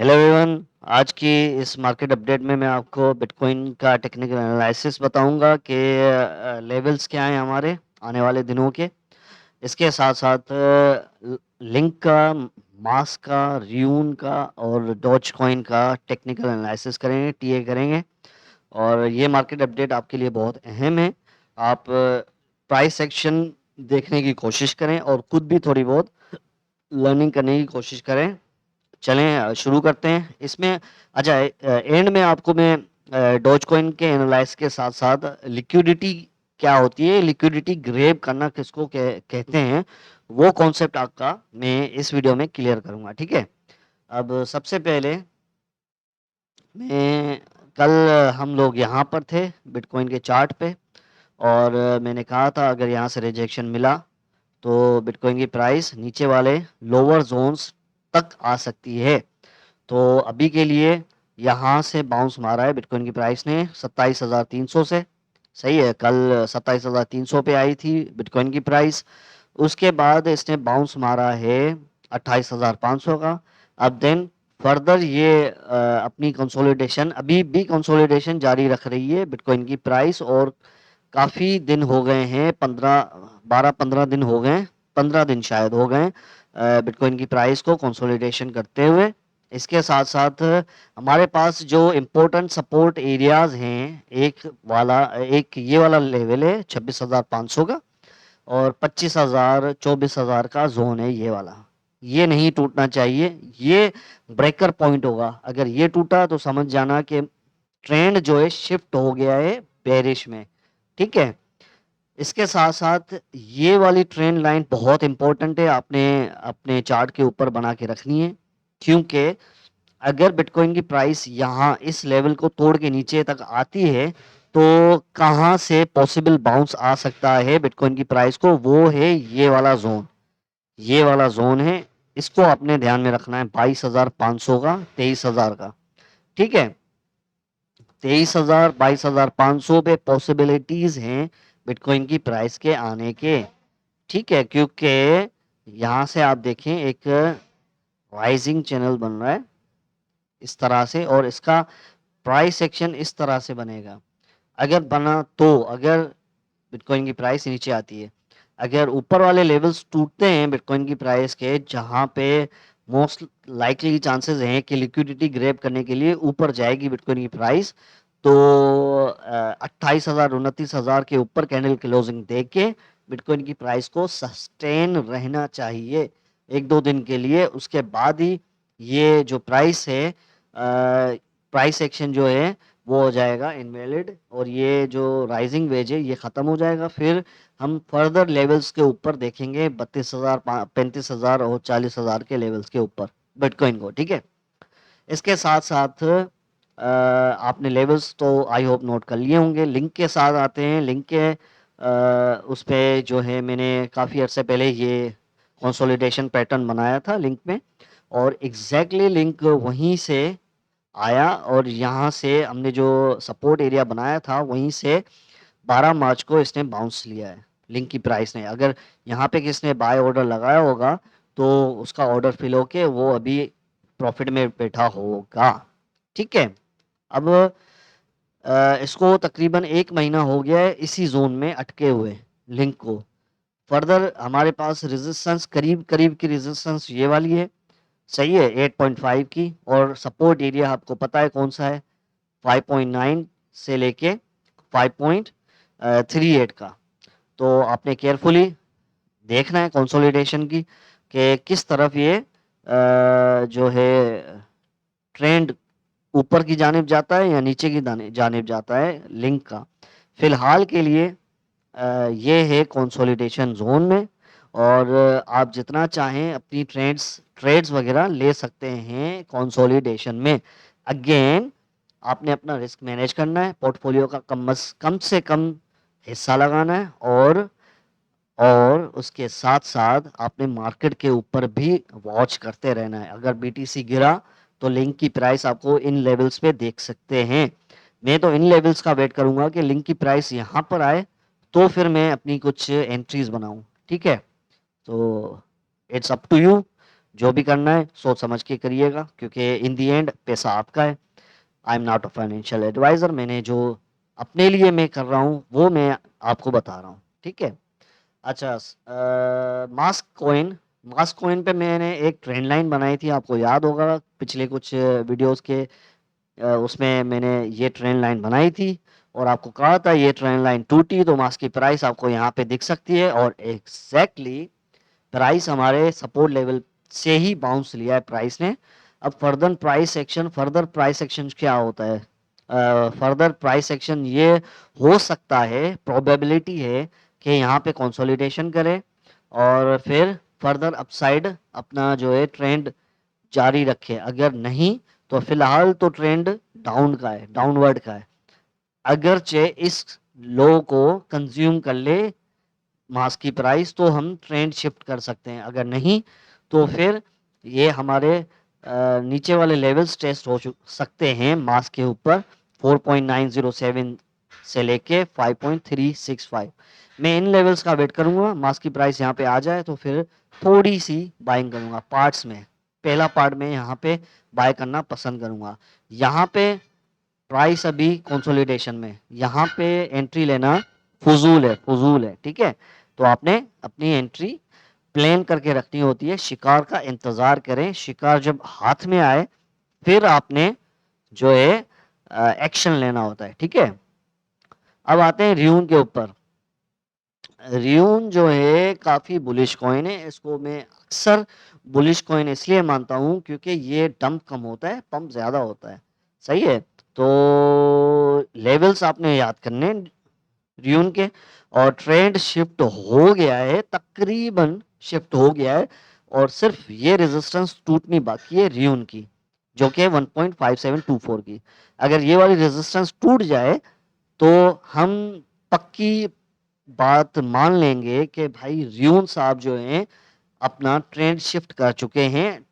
Hello everyone. आज की इस मार्केट अपडेट में मैं आपको बिटकॉइन का टेक्निकल एनालिसिस बताऊंगा कि लेवल्स क्या हैं हमारे आने वाले दिनों के। इसके साथ साथ लिंक का, मास का, रियून का और डॉज कॉइन का टेक्निकल एनालिसिस करेंगे, टीए करेंगे। और ये मार्केट अपडेट आपके लिए बहुत अहम है। आप प्राइस एक्शन देखने की कोशिश करें और खुद भी थोड़ी बहुत लर्निंग करने की कोशिश करें। चलें शुरू करते हैं इसमें। अच्छा, एंड में आपको मैं डॉज कॉइन के एनालाइज के साथ साथ लिक्विडिटी क्या होती है, लिक्विडिटी ग्रेब करना किसको कहते हैं, वो कॉन्सेप्ट आपका मैं इस वीडियो में क्लियर करूंगा। ठीक है। अब सबसे पहले मैं कल हम लोग यहाँ पर थे बिटकॉइन के चार्ट पे, और मैंने कहा था अगर यहाँ से रिजेक्शन मिला तो बिटकॉइन की प्राइस नीचे वाले लोअर जोन्स तक आ सकती है। तो अभी के लिए यहाँ से बाउंस मारा है बिटकॉइन की प्राइस ने 27,300 से। सही है, कल 27,300 पे आई थी बिटकॉइन की प्राइस। उसके बाद इसने बाउंस मारा है 28,500 का। अब देन फर्दर ये अपनी कंसोलिडेशन, अभी भी कंसोलिडेशन जारी रख रही है बिटकॉइन की प्राइस। और काफ़ी दिन हो गए हैं, 15 दिन हो गए, 15 दिन शायद हो गए बिटकॉइन की प्राइस को कंसोलिडेशन करते हुए। इसके साथ साथ हमारे पास जो इम्पोर्टेंट सपोर्ट एरियाज हैं, एक ये वाला लेवल है 26,500 का, और 25,000 24,000 का जोन है ये वाला। ये नहीं टूटना चाहिए, ये ब्रेकर पॉइंट होगा। अगर ये टूटा तो समझ जाना कि ट्रेंड जो है शिफ्ट हो गया है बेरिश में। ठीक है। इसके साथ साथ ये वाली ट्रेंड लाइन बहुत इंपॉर्टेंट है, आपने अपने चार्ट के ऊपर बना के रखनी है। क्योंकि अगर बिटकॉइन की प्राइस यहाँ इस लेवल को तोड़ के नीचे तक आती है तो कहाँ से पॉसिबल बाउंस आ सकता है बिटकॉइन की प्राइस को, वो है ये वाला जोन। ये वाला जोन है, इसको आपने ध्यान में रखना है, 22,500 का, 23,000 का। ठीक है। 23,000 22,500 पे पॉसिबिलिटीज हैं बिटकॉइन की प्राइस के आने के। ठीक है। क्योंकि यहाँ से आप देखें एक राइजिंग चैनल बन रहा है इस तरह से, और इसका प्राइस एक्शन इस तरह से बनेगा। अगर बना तो अगर बिटकॉइन की प्राइस नीचे आती है, अगर ऊपर वाले लेवल्स टूटते हैं बिटकॉइन की प्राइस के, जहां पे मोस्ट लाइकली चांसेस हैं कि लिक्विडिटी ग्रैब करने के लिए ऊपर जाएगी बिटकॉइन की प्राइस, तो 28,000 29,000 के ऊपर कैंडल क्लोजिंग देख के बिटकॉइन की प्राइस को सस्टेन रहना चाहिए एक दो दिन के लिए। उसके बाद ही ये जो प्राइस है, प्राइस एक्शन जो है वो हो जाएगा इनवैलिड, और ये जो राइजिंग वेज है ये ख़त्म हो जाएगा। फिर हम फर्दर लेवल्स के ऊपर देखेंगे 32,000 35,000 और 40,000 के लेवल्स के ऊपर बिटकॉइन को। ठीक है। इसके साथ साथ आपने लेवल्स तो आई होप नोट कर लिए होंगे। लिंक के साथ आते हैं। लिंक के उस पर जो है मैंने काफ़ी अर्से पहले ये कंसोलिडेशन पैटर्न बनाया था लिंक में, और एग्जैक्टली लिंक वहीं से आया, और यहाँ से हमने जो सपोर्ट एरिया बनाया था वहीं से 12 मार्च को इसने बाउंस लिया है लिंक की प्राइस ने। अगर यहाँ पे किसने बाय ऑर्डर लगाया होगा तो उसका ऑर्डर फिल होके वो अभी प्रॉफिट में बैठा होगा। ठीक है। अब इसको तकरीबन 1 महीना हो गया है इसी जोन में अटके हुए लिंक को। फर्दर हमारे पास रेजिस्टेंस करीब करीब की रेजिस्टेंस ये वाली है, सही है, 8.5 की। और सपोर्ट एरिया आपको पता है कौन सा है, 5.9 से लेके 5.38 का। तो आपने केयरफुली देखना है कंसोलिडेशन की कि किस तरफ ये जो है ट्रेंड ऊपर की जानिब जाता है या नीचे की जानिब जाता है लिंक का। फिलहाल के लिए ये है कंसोलिडेशन जोन में, और आप जितना चाहें अपनी ट्रेड्स वगैरह ले सकते हैं कंसोलिडेशन में। अगेन आपने अपना रिस्क मैनेज करना है, पोर्टफोलियो का कम से कम हिस्सा लगाना है, और उसके साथ साथ आपने मार्केट के ऊपर भी वॉच करते रहना है। अगर बीटीसी गिरा तो लिंक की प्राइस आपको इन लेवल्स पे देख सकते हैं। मैं तो इन लेवल्स का वेट करूंगा कि लिंक की प्राइस यहाँ पर आए तो फिर मैं अपनी कुछ एंट्रीज बनाऊं। ठीक है। तो इट्स अप टू यू। जो भी करना है सोच समझ के करिएगा, क्योंकि इन दी एंड पैसा आपका है। I am not a financial adviser, मैंने जो अपने लिए मैं कर रहा हूँ वो मैं आपको बता रहा हूँ, ठीक है। अच्छा, मास्क कॉइन, मास्क कॉइन पे मैंने एक ट्रेंड लाइन बनाई थी, आपको याद होगा पिछले कुछ वीडियोस के उसमें मैंने ये ट्रेंड लाइन बनाई थी और आपको कहा था ये ट्रेंड लाइन टूटी तो मास्क की प्राइस आपको यहाँ पे दिख सकती है, और एग्जैक्टली प्राइस हमारे सपोर्ट लेवल से ही बाउंस लिया है प्राइस ने। अब फर्दर प्राइस एक्शन क्या होता है, फर्दर प्राइस एक्शन ये हो सकता है, प्रोबेबिलिटी है कि यहाँ पे कंसोलिडेशन करे और फिर फर्दर अपसाइड अपना जो है ट्रेंड जारी रखे। अगर नहीं तो फिलहाल तो ट्रेंड डाउन का है, डाउनवर्ड का है। अगरचे इस लो को कंज्यूम कर ले मास्क की प्राइस तो हम ट्रेंड शिफ्ट कर सकते हैं, अगर नहीं तो फिर ये हमारे नीचे वाले लेवल्स टेस्ट हो सकते हैं मास्क के ऊपर 4.907 से लेके 5.365। मैं इन लेवल्स का वेट करूंगा, मास्क की प्राइस यहाँ पे आ जाए तो फिर थोड़ी सी बाइंग करूंगा पार्ट्स में। पहला पार्ट में यहाँ पे बाय करना पसंद करूंगा। यहाँ पे प्राइस अभी कंसोलिडेशन में, यहाँ पे एंट्री लेना फजूल है, ठीक है। तो आपने अपनी एंट्री प्लान करके रखनी होती है, शिकार का इंतजार करें, शिकार जब हाथ में आए फिर आपने जो है एक्शन लेना होता है, ठीक है। अब आते हैं रियून के ऊपर। रियून जो है काफी बुलिश कॉइन है, इसको मैं अक्सर बुलिश कॉइन इसलिए मानता हूं क्योंकि ये डंप कम होता है, पंप ज्यादा होता है, सही है। तो लेवल्स आपने याद करने रियून के, और ट्रेंड शिफ्ट हो गया है, तकरीबन शिफ्ट हो गया है, और सिर्फ ये रेजिस्टेंस टूटनी बाकी है रियून की, जो कि 1.5724 की। अगर ये वाली रेजिस्टेंस टूट जाए तो हम पक्की बात मान लेंगे कि भाई रियून साहब जो हैं अपना ट्रेंड शिफ्ट कर चुके हैं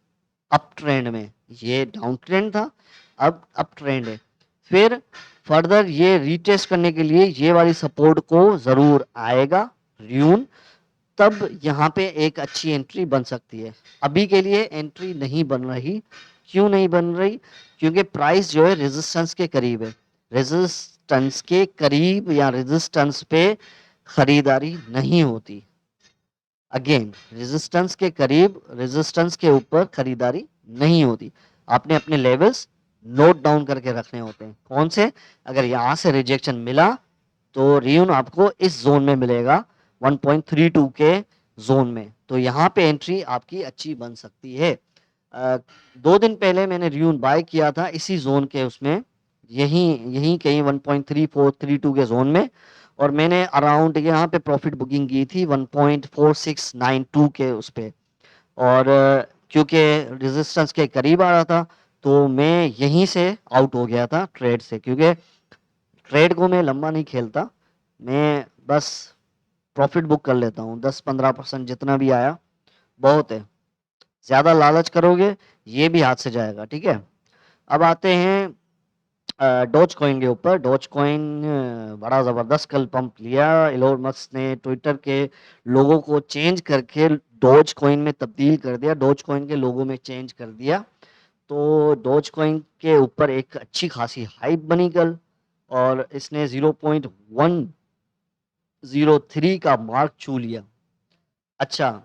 अप ट्रेंड में। ये डाउन ट्रेंड था, अब अप ट्रेंड है। फिर फर्दर ये रीटेस्ट करने के लिए ये वाली सपोर्ट को जरूर आएगा रियून, तब यहाँ पे एक अच्छी एंट्री बन सकती है। अभी के लिए एंट्री नहीं बन रही। क्यों नहीं बन रही? क्योंकि प्राइस जो है रेजिस्टेंस के करीब है, रेजिस्टेंस के करीब या रेजिस्टेंस पे खरीदारी नहीं होती। अगेन रेजिस्टेंस के करीब, रेजिस्टेंस के ऊपर खरीदारी नहीं होती। आपने अपने लेवल्स नोट डाउन करके रखने होते हैं। कौन से? अगर यहां से रिजेक्शन मिला तो रियून आपको इस जोन में मिलेगा 1.32 के जोन में, तो यहाँ पे एंट्री आपकी अच्छी बन सकती है। 2 दिन पहले मैंने रियून बाय किया था इसी जोन के, उसमें यहीं यहीं कहीं 1.3432 के जोन में, और मैंने अराउंड यहाँ पे प्रॉफिट बुकिंग की थी 1.4692 के उस पे। और क्योंकि रेजिस्टेंस के करीब आ रहा था तो मैं यहीं से आउट हो गया था ट्रेड से, क्योंकि ट्रेड को मैं लंबा नहीं खेलता, मैं बस प्रॉफिट बुक कर लेता हूँ। 10-15% जितना भी आया बहुत है, ज्यादा लालच करोगे ये भी हाथ से जाएगा, ठीक है। अब आते हैं डॉज कॉइन के ऊपर। डॉज कॉइन बड़ा जबरदस्त कल पंप लिया, इलोन मस्क ने ट्विटर के लोगों को चेंज करके डॉज कॉइन में तब्दील कर दिया, डॉज कॉइन के लोगों में चेंज कर दिया। तो डॉज कॉइन के ऊपर एक अच्छी खासी हाइप बनी कल, और इसने 0.103 का मार्क छू लिया। अच्छा,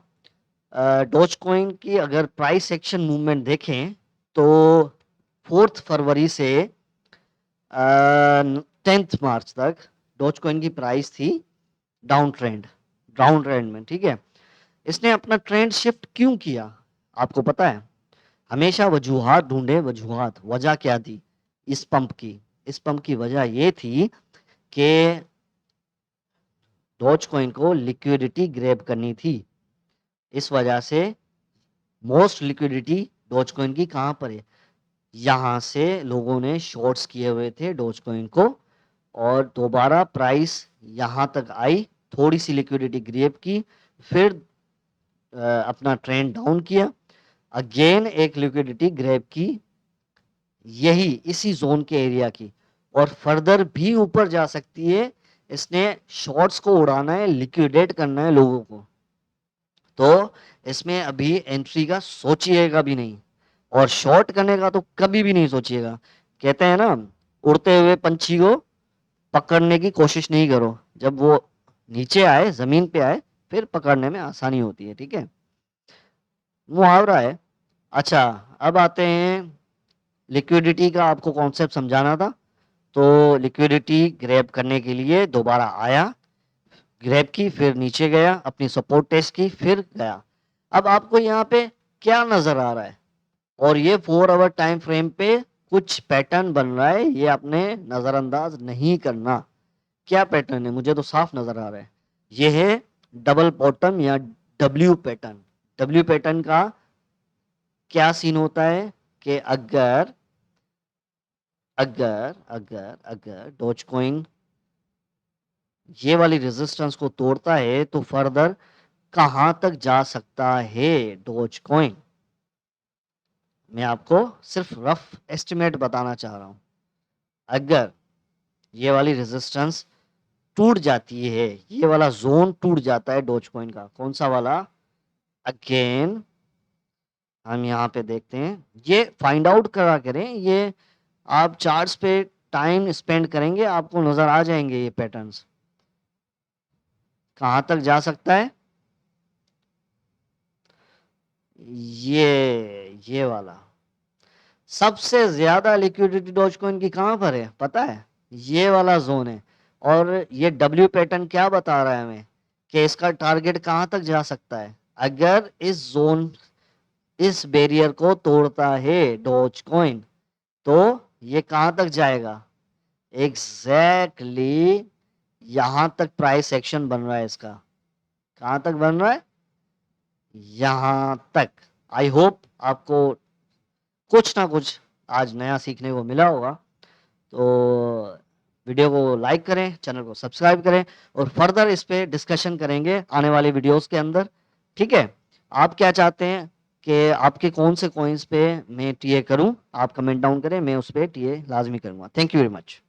डॉज कॉइन की अगर प्राइस एक्शन मूवमेंट देखें तो 4 फरवरी से 10 मार्च तक डॉज कॉइन की प्राइस थी डाउन ट्रेंड में, ठीक है। इसने अपना ट्रेंड शिफ्ट क्यों किया आपको पता है? हमेशा वजूहात ढूंढे, वजूहात, वजह क्या थी इस पंप की? इस पंप की वजह ये थी कि डॉज कॉइन को लिक्विडिटी ग्रैब करनी थी। इस वजह से मोस्ट लिक्विडिटी डॉज कॉइन की कहां पर है? यहां से लोगों ने शॉर्ट्स किए हुए थे डॉज कॉइन को, और दोबारा प्राइस यहां तक आई, थोड़ी सी लिक्विडिटी ग्रैब की, फिर अपना ट्रेंड डाउन किया, अगेन एक लिक्विडिटी ग्रैब की, यही इसी जोन के एरिया की, और फर्दर भी ऊपर जा सकती है। इसने शॉर्ट्स को उड़ाना है, लिक्विडेट करना है लोगों को, तो इसमें अभी एंट्री का सोचिएगा भी नहीं, और शॉर्ट करने का तो कभी भी नहीं सोचिएगा। कहते हैं ना, उड़ते हुए पंछी को पकड़ने की कोशिश नहीं करो, जब वो नीचे आए, जमीन पे आए, फिर पकड़ने में आसानी होती है। ठीक है, मुहावरा है। अच्छा, अब आते हैं, लिक्विडिटी का आपको कॉन्सेप्ट समझाना था। तो लिक्विडिटी ग्रैब करने के लिए दोबारा आया, ग्रैब की, फिर नीचे गया, अपनी सपोर्ट टेस्ट की, फिर गया। अब आपको यहाँ पे क्या नजर आ रहा है, और ये 4 आवर टाइम फ्रेम पे कुछ पैटर्न बन रहा है, ये आपने नजरअंदाज नहीं करना। क्या पैटर्न है, मुझे तो साफ नजर आ रहा है। ये है डबल बॉटम या डब्ल्यू पैटर्न। डब्ल्यू पैटर्न का क्या सीन होता है कि अगर अगर अगर अगर डॉज कॉइन ये वाली रेजिस्टेंस को तोड़ता है तो फर्दर कहां तक जा सकता है डॉज कॉइन। मैं आपको सिर्फ रफ एस्टिमेट बताना चाह रहा हूं। अगर ये वाली रेजिस्टेंस टूट जाती है, ये वाला जोन टूट जाता है डॉज कॉइन का, कौन सा वाला, अगेन हम यहाँ पे देखते हैं, ये फाइंड आउट करा करें, ये आप चार्ट्स पे टाइम स्पेंड करेंगे, आपको नजर आ जाएंगे ये पैटर्न्स कहां तक जा सकता है। ये वाला सबसे ज्यादा लिक्विडिटी डॉजकॉइन की कहां पर है पता है, ये वाला जोन है। और ये डब्ल्यू पैटर्न क्या बता रहा है हमें कि इसका टारगेट कहां तक जा सकता है, अगर इस जोन, इस बैरियर को तोड़ता है डॉज कॉइन, तो ये कहां तक जाएगा, एग्जैक्टली यहां तक प्राइस एक्शन बन रहा है इसका। कहां तक बन रहा है, यहां तक। आई होप आपको कुछ ना कुछ आज नया सीखने को मिला होगा। तो वीडियो को लाइक करें, चैनल को सब्सक्राइब करें, और फर्दर इस पे डिस्कशन करेंगे आने वाले वीडियोस के अंदर। ठीक है, आप क्या चाहते हैं कि आपके कौन से कॉइन्स पे मैं टीए करूं, आप कमेंट डाउन करें, मैं उस पर टीए लाजमी करूंगा। Thank you very much.